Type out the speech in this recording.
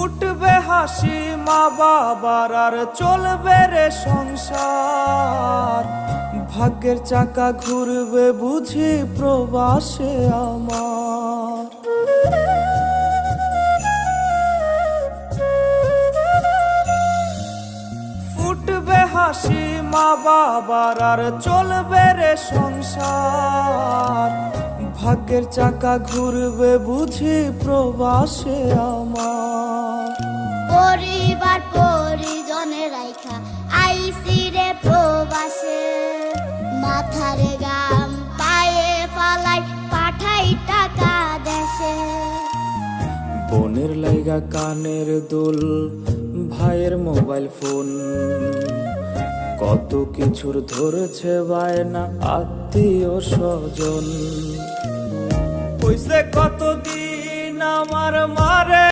ফুটবে হাসি মা বাবার আর চলবে রে সংসার। ভাগ্যের চাকা ঘুরবে বুঝি প্রবাসে আমার। ফুটবে হাসি মা বাবার আর চলবে রে সংসার। ভাগ্যের চাকা ঘুরবে বুঝি প্রবাসে আমার। পরিবার পরিজনের রাইখা আইসি রে প্রবাসে, মাথারে গাম পায়ে ফালাই পাঠাই টাকা দেশে। বোনের লাইগা কানের দুল, ভাইয়ের মোবাইল ফোন, কত কিছুর ধরেছে বায়না আত্মীয় স্বজন। কইছে কতদিন আমার মারে